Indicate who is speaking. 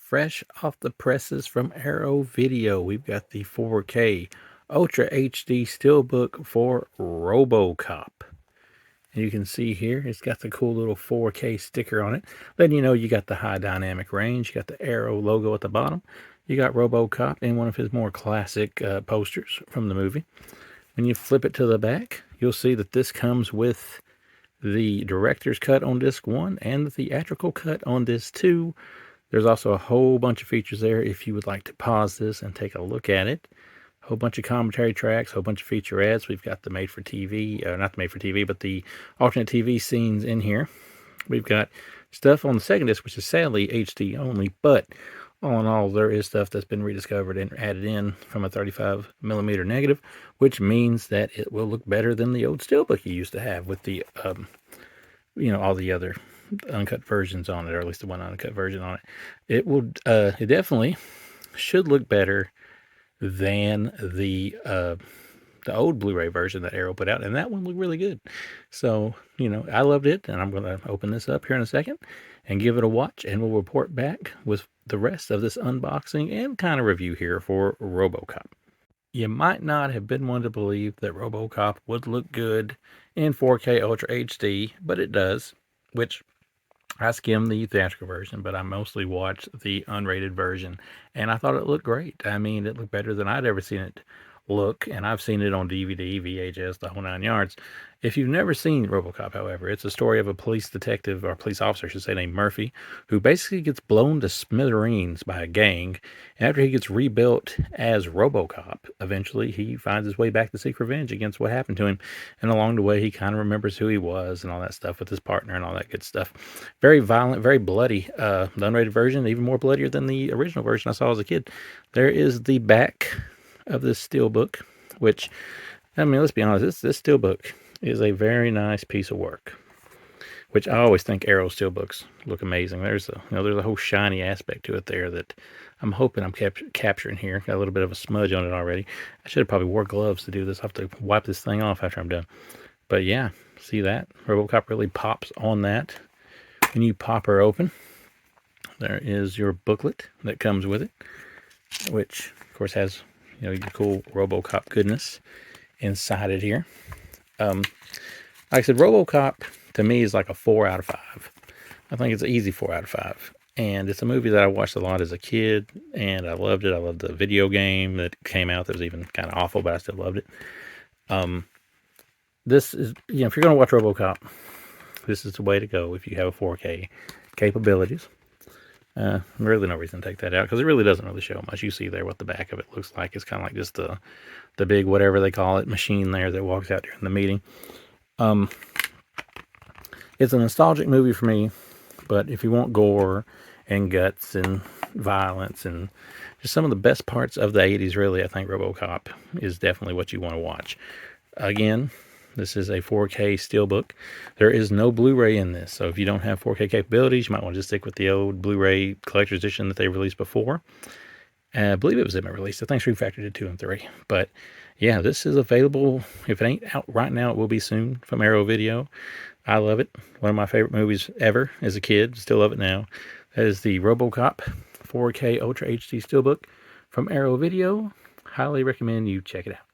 Speaker 1: fresh off the presses from Arrow Video. We've got the 4K Ultra HD Steelbook for Robocop. And you can see here, it's got the cool little 4K sticker on it, letting you know you got the high dynamic range, you got the Arrow logo at the bottom, you got Robocop in one of his more classic posters from the movie. When you flip it to the back, you'll see that this comes with the director's cut on disc 1 and the theatrical cut on disc 2. There's also a whole bunch of features there if you would like to pause this and take a look at it. A whole bunch of commentary tracks, a whole bunch of feature ads. We've got the made-for-TV, not the made-for-TV, but the alternate TV scenes in here. We've got stuff on the second disc, which is sadly HD only, but all in all, there is stuff that's been rediscovered and added in from a 35mm negative, which means that it will look better than the old Steelbook you used to have with the, all the other uncut versions on it, or at least the one uncut version on it. It definitely should look better than the old Blu-ray version that Arrow put out, and that one looked really good. So, I loved it, and I'm going to open this up here in a second and give it a watch, and we'll report back with the rest of this unboxing and kind of review here for Robocop. You might not have been one to believe that Robocop would look good in 4K Ultra HD, but it does, which I skimmed the theatrical version, but I mostly watched the unrated version, and I thought it looked great. I mean, it looked better than I'd ever seen it look, and I've seen it on DVD, VHS, the whole 9 yards. If you've never seen Robocop, however, it's a story of a police detective, or police officer, I should say, named Murphy, who basically gets blown to smithereens by a gang. After he gets rebuilt as Robocop, eventually he finds his way back to seek revenge against what happened to him, and along the way he kind of remembers who he was and all that stuff with his partner and all that good stuff. Very violent, very bloody. The unrated version, even more bloodier than the original version I saw as a kid. There is the back of this Steelbook, which, I mean, let's be honest, this Steelbook is a very nice piece of work, which I always think Arrow Steelbooks look amazing. There's a whole shiny aspect to it there that I'm hoping I'm capturing here. Got a little bit of a smudge on it already. I should have probably wore gloves to do this. I have to wipe this thing off after I'm done. But yeah, see that? Robocop really pops on that. When you pop her open, there is your booklet that comes with it, which of course has your cool Robocop goodness inside it here. Like I said, Robocop to me is like a 4 out of 5. I think it's an easy 4 out of 5. And it's a movie that I watched a lot as a kid, and I loved it. I loved the video game that came out that was even kind of awful, but I still loved it. This is, if you're going to watch Robocop, this is the way to go if you have a 4K capabilities. Really no reason to take that out, because it really doesn't really show much. You see there what the back of it looks like. It's kind of like just the big, whatever they call it, machine there that walks out during the meeting. It's a nostalgic movie for me, but if you want gore and guts and violence and just some of the best parts of the 80s, really, I think Robocop is definitely what you want to watch. Again, this is a 4K Steelbook. There is no Blu-ray in this, so if you don't have 4K capabilities, you might want to just stick with the old Blu-ray collector's edition that they released before. I believe it was in my release. I think Refactored did 2 and 3. But yeah, this is available. If it ain't out right now, it will be soon from Arrow Video. I love it. One of my favorite movies ever as a kid. Still love it now. That is the Robocop 4K Ultra HD Steelbook from Arrow Video. Highly recommend you check it out.